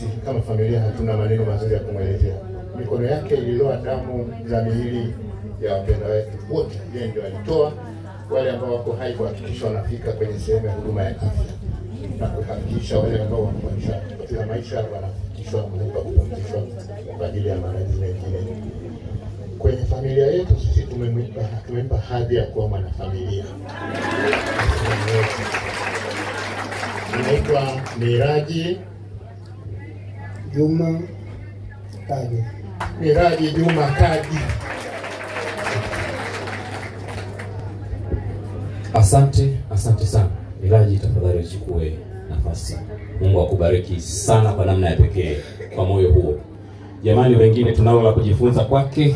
sisi kama familia hatuna maneno mazuri ya kumwelezea. Mikono yake ililoa damu za miili ya wapendwa wetu wote. Yeye ndio alitoa. Wale ambao wako hai kuhakikisha wanafika kwenye sehemu ya huduma ya afya, na kuhakikisha wale ambao wanapoteza maisha wanafikishwa kupumzishwa kwa ajili ya maradhi mengine. Kwenye familia yetu sisi tumempa hadhi ya kuwa mwanafamilia. Anaitwa Miraji Juma Kadi. Miraji Juma Kadi. Asante sana. Miraji, tafadhali uchukue nafasi. Mungu akubariki sana kwa namna ya pekee kwa moyo huo. Jamani, wengine tunao la kujifunza kwake.